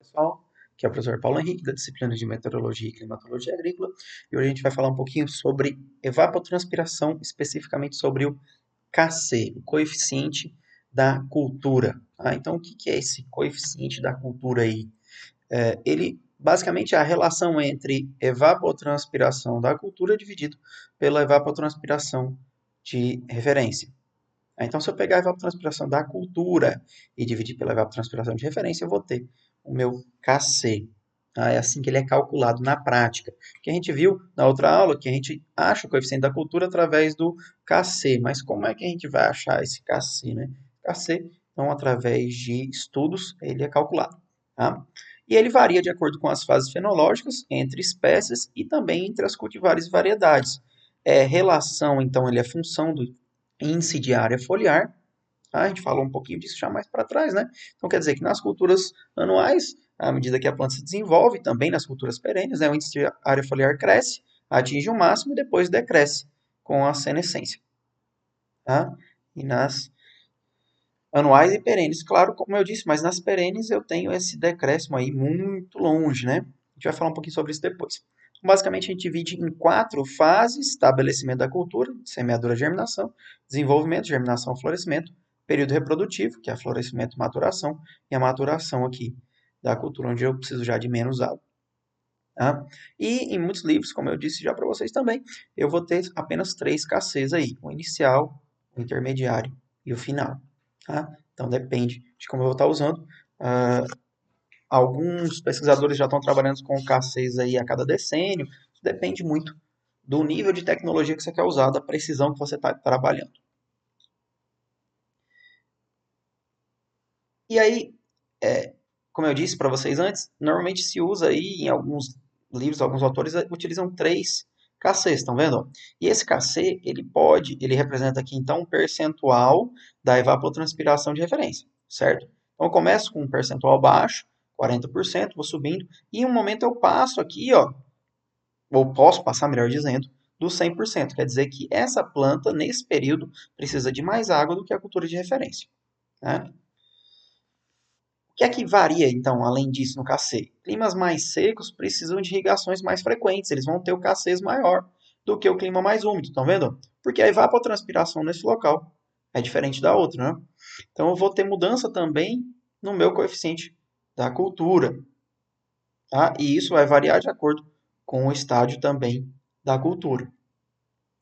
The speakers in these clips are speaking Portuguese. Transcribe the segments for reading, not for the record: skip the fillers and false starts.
pessoal, que é o professor Paulo Henrique, da disciplina de Meteorologia e Climatologia Agrícola, e hoje a gente vai falar um pouquinho sobre evapotranspiração, especificamente sobre o KC, o coeficiente da cultura. Então, o que é esse coeficiente da cultura aí? Ele, basicamente, é a relação entre evapotranspiração da cultura dividido pela evapotranspiração de referência. Então, se eu pegar a evapotranspiração da cultura e dividir pela evapotranspiração de referência, eu vou ter o meu Kc. É assim que ele é calculado na prática. Que a gente viu na outra aula que a gente acha o coeficiente da cultura através do Kc. Mas como é que a gente vai achar esse Kc, né? Kc, então, através de estudos, ele é calculado. Tá? E ele varia de acordo com as fases fenológicas entre espécies e também entre as cultivares e variedades. Relação, então, ele é função do índice de área foliar. Tá? A gente falou um pouquinho disso já mais para trás, né? Então quer dizer que nas culturas anuais, à medida que a planta se desenvolve, também nas culturas perenes, né, o índice de área foliar cresce, atinge o máximo e depois decresce com a senescência. Tá? E nas anuais e perenes, claro, como eu disse, mas nas perenes eu tenho esse decréscimo aí muito longe, né? A gente vai falar um pouquinho sobre isso depois. Basicamente, a gente divide em 4 fases: estabelecimento da cultura, semeadura, germinação, desenvolvimento, germinação, florescimento, período reprodutivo, que é florescimento, maturação, e a maturação aqui da cultura, onde eu preciso já de menos água. Tá? E em muitos livros, como eu disse já para vocês também, eu vou ter apenas 3 KCs aí: o inicial, o intermediário e o final. Tá? Então depende de como eu vou estar usando. Uh, Alguns pesquisadores já estão trabalhando com K6 aí a cada decênio. Isso depende muito do nível de tecnologia que você quer usar, da precisão que você está trabalhando. E aí, como eu disse para vocês antes, normalmente se usa aí em alguns livros, alguns autores utilizam 3 KCs, estão vendo? E esse KC, ele representa aqui então um percentual da evapotranspiração de referência, certo? Então eu começo com um percentual baixo, 40%, vou subindo, e em um momento eu passo aqui, ó, ou posso passar, melhor dizendo, do 100%. Quer dizer que essa planta, nesse período, precisa de mais água do que a cultura de referência, né? O que é que varia, então, além disso, no KC? Climas mais secos precisam de irrigações mais frequentes, eles vão ter o KCs maior do que o clima mais úmido, estão vendo? Porque a evapotranspiração nesse local é diferente da outra, né? Então eu vou ter mudança também no meu coeficiente da cultura, tá? E isso vai variar de acordo com o estágio também da cultura.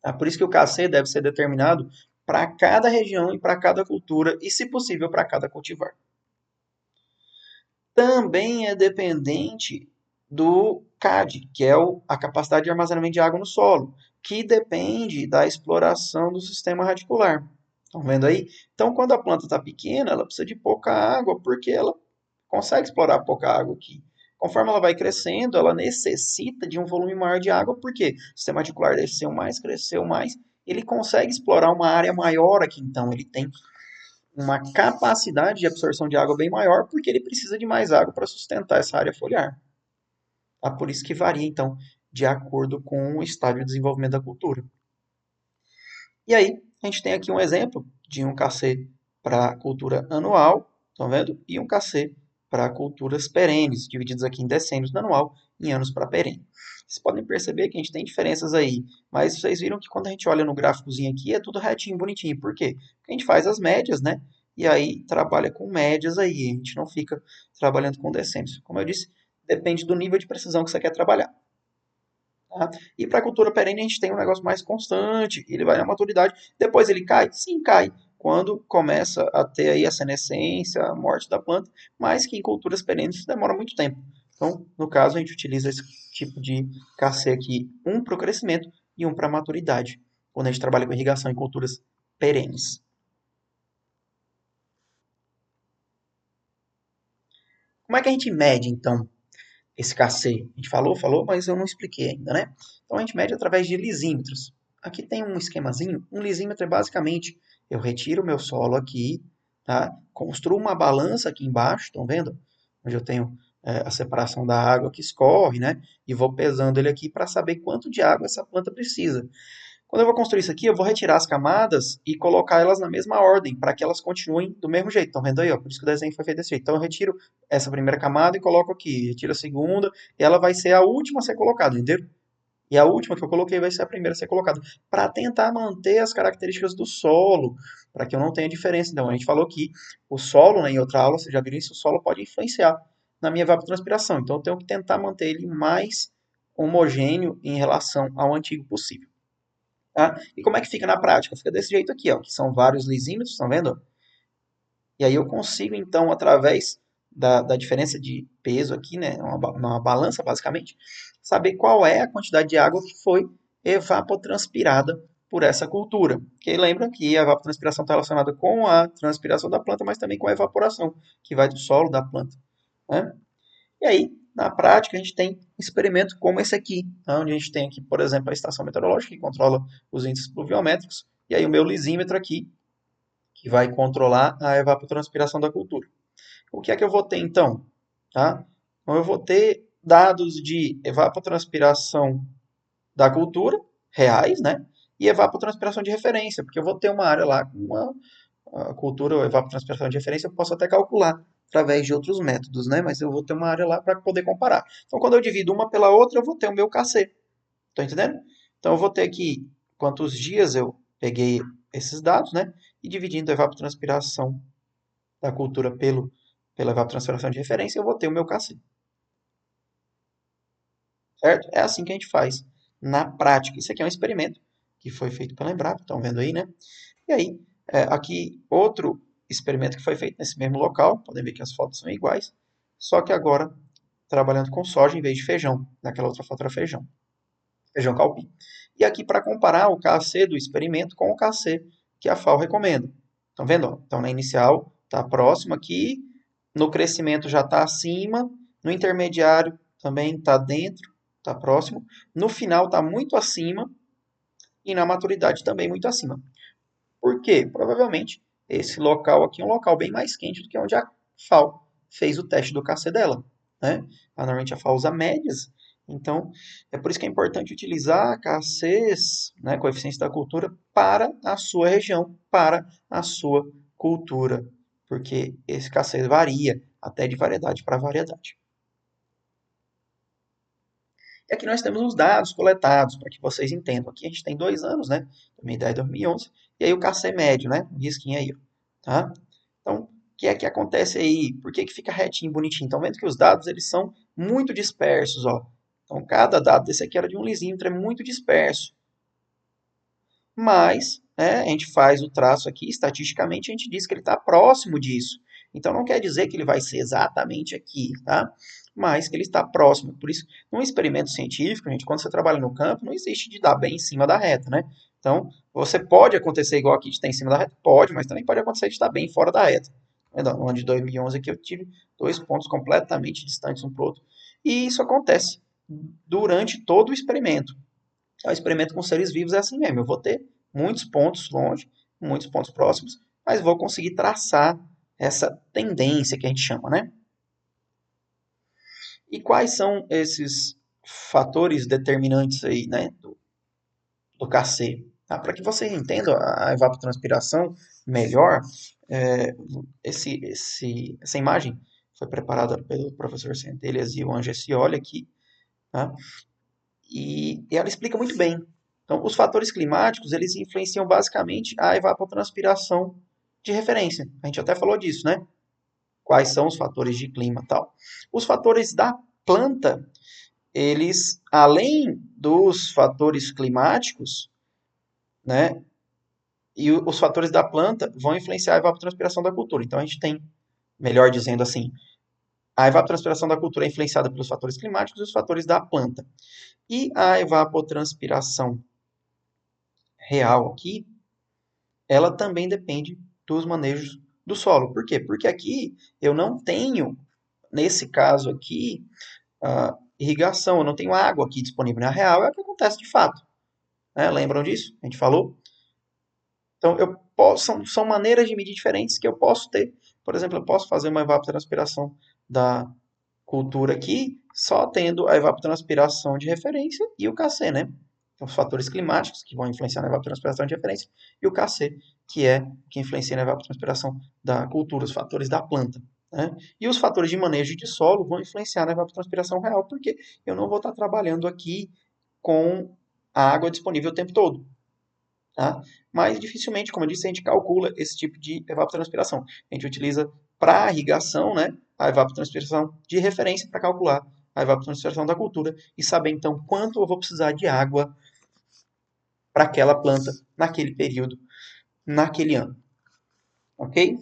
Tá? Por isso que o KC deve ser determinado para cada região e para cada cultura e, se possível, para cada cultivar. Também é dependente do CAD, que é a capacidade de armazenamento de água no solo, que depende da exploração do sistema radicular. Estão vendo aí? Então, quando a planta está pequena, ela precisa de pouca água, porque ela consegue explorar pouca água aqui. Conforme ela vai crescendo, ela necessita de um volume maior de água, porque o sistema radicular desceu mais, cresceu mais, ele consegue explorar uma área maior aqui, então ele tem uma capacidade de absorção de água bem maior, porque ele precisa de mais água para sustentar essa área foliar. Tá? Por isso que varia, então, de acordo com o estágio de desenvolvimento da cultura. E aí, a gente tem aqui um exemplo de um KC para cultura anual, estão vendo? E um KC para culturas perenes, divididos aqui em decênios no anual e em anos para perene. Vocês podem perceber que a gente tem diferenças aí, mas vocês viram que quando a gente olha no gráficozinho aqui, é tudo retinho, bonitinho. Por quê? Porque a gente faz as médias, né? E aí trabalha com médias aí, a gente não fica trabalhando com decênios. Como eu disse, depende do nível de precisão que você quer trabalhar. Tá? E para a cultura perene a gente tem um negócio mais constante, ele vai na maturidade, depois ele cai? Sim, cai, quando começa a ter aí a senescência, a morte da planta, mas que em culturas perenes demora muito tempo. Então, no caso, a gente utiliza esse tipo de KC aqui, um para o crescimento e um para a maturidade, quando a gente trabalha com irrigação em culturas perenes. Como é que a gente mede, então, esse KC? A gente falou, mas eu não expliquei ainda, né? Então a gente mede através de lisímetros. Aqui tem um esquemazinho. Um lisímetro é basicamente, eu retiro o meu solo aqui, tá? Construo uma balança aqui embaixo, estão vendo? Onde eu tenho a separação da água que escorre, né? E vou pesando ele aqui para saber quanto de água essa planta precisa. Quando eu vou construir isso aqui, eu vou retirar as camadas e colocar elas na mesma ordem, para que elas continuem do mesmo jeito. Estão vendo aí? Ó? Por isso que o desenho foi feito desse jeito. Então eu retiro essa primeira camada e coloco aqui. Retiro a segunda, e ela vai ser a última a ser colocada, entendeu? E a última que eu coloquei vai ser a primeira a ser colocada, para tentar manter as características do solo, para que eu não tenha diferença. Então, a gente falou que o solo, né, em outra aula, vocês já viram isso, o solo pode influenciar na minha evapotranspiração. Então, eu tenho que tentar manter ele mais homogêneo em relação ao antigo possível. Tá? E como é que fica na prática? Fica desse jeito aqui, ó, que são vários lisímetros, estão vendo? E aí eu consigo, então, através da diferença de peso aqui, né, uma balança, basicamente, saber qual é a quantidade de água que foi evapotranspirada por essa cultura. Porque lembra que a evapotranspiração está relacionada com a transpiração da planta, mas também com a evaporação, que vai do solo da planta. Né? E aí, na prática, a gente tem um experimento como esse aqui, onde a gente tem aqui, por exemplo, a estação meteorológica, que controla os índices pluviométricos, e aí o meu lisímetro aqui, que vai controlar a evapotranspiração da cultura. O que é que eu vou ter então? Tá? Então eu vou ter dados de evapotranspiração da cultura, reais, né? E evapotranspiração de referência, porque eu vou ter uma área lá com uma cultura ou evapotranspiração de referência, eu posso até calcular através de outros métodos, né? Mas eu vou ter uma área lá para poder comparar. Então, quando eu divido uma pela outra, eu vou ter o meu KC. Estão entendendo? Então, eu vou ter aqui quantos dias eu peguei esses dados, né? E dividindo a evapotranspiração da cultura pela evapotranspiração de referência, eu vou ter o meu KC. Certo? É assim que a gente faz na prática. Isso aqui é um experimento que foi feito pela Embrapa, estão vendo aí, né? E aí, aqui outro experimento que foi feito nesse mesmo local, podem ver que as fotos são iguais, só que agora trabalhando com soja em vez de feijão. Naquela outra foto era feijão, feijão calpi. E aqui para comparar o KC do experimento com o KC que a FAO recomenda. Estão vendo? Ó? Então na inicial está próximo aqui, no crescimento já está acima, no intermediário também está dentro, está próximo, no final está muito acima e na maturidade também muito acima. Por quê? Provavelmente esse local aqui é um local bem mais quente do que onde a FAO fez o teste do KC dela. Né? Normalmente a FAO usa médias, então é por isso que é importante utilizar KCs, né, coeficientes da cultura, para a sua região, para a sua cultura, porque esse KC varia até de variedade para variedade. E aqui nós temos os dados coletados, para que vocês entendam. Aqui a gente tem 2 anos, né? 2010 e 2011. E aí o KC médio, né? Um risquinho aí, ó, tá? Então, o que é que acontece aí? Por que que fica retinho, bonitinho? Estão vendo que os dados, eles são muito dispersos, ó. Então, cada dado desse aqui era de um lisímetro, é muito disperso. Mas, né, a gente faz o traço aqui, estatisticamente, a gente diz que ele está próximo disso. Então, não quer dizer que ele vai ser exatamente aqui, tá? Mas que ele está próximo. Por isso, num experimento científico, gente, quando você trabalha no campo, não existe de dar bem em cima da reta, né? Então, você pode acontecer igual aqui de estar em cima da reta? Pode, mas também pode acontecer de estar bem fora da reta. No ano de 2011 aqui eu tive 2 pontos completamente distantes um para o outro. E isso acontece durante todo o experimento. O experimento com seres vivos é assim mesmo. Eu vou ter muitos pontos longe, muitos pontos próximos, mas vou conseguir traçar essa tendência que a gente chama, né? E quais são esses fatores determinantes aí, né, do KC? Tá? Para que vocês entendam a evapotranspiração melhor, é, essa imagem foi preparada pelo professor Centelhas e o Angesioli aqui, tá? E ela explica muito bem. Então, os fatores climáticos, eles influenciam basicamente a evapotranspiração de referência. A gente até falou disso, né? Quais são os fatores de clima e tal. Os fatores da planta, eles, além dos fatores climáticos, né? E os fatores da planta vão influenciar a evapotranspiração da cultura. Então, a gente tem, melhor dizendo assim, a evapotranspiração da cultura é influenciada pelos fatores climáticos e os fatores da planta. E a evapotranspiração real aqui, ela também depende dos manejos do solo. Por quê? Porque aqui eu não tenho, nesse caso aqui, irrigação, eu não tenho água aqui disponível. Na real é o que acontece de fato. Né? Lembram disso? A gente falou? Então, são maneiras de medir diferentes que eu posso ter. Por exemplo, eu posso fazer uma evapotranspiração da cultura aqui, só tendo a evapotranspiração de referência e o KC, né? Então, os fatores climáticos, que vão influenciar na evapotranspiração de referência, e o Kc, que é o que influencia na evapotranspiração da cultura, os fatores da planta. Né? E os fatores de manejo de solo vão influenciar na evapotranspiração real, porque eu não vou estar trabalhando aqui com a água disponível o tempo todo. Tá? Mas dificilmente, como eu disse, a gente calcula esse tipo de evapotranspiração. A gente utiliza para irrigação, né, a evapotranspiração de referência para calcular a evapotranspiração da cultura e saber então quanto eu vou precisar de água para aquela planta naquele período, naquele ano. Ok?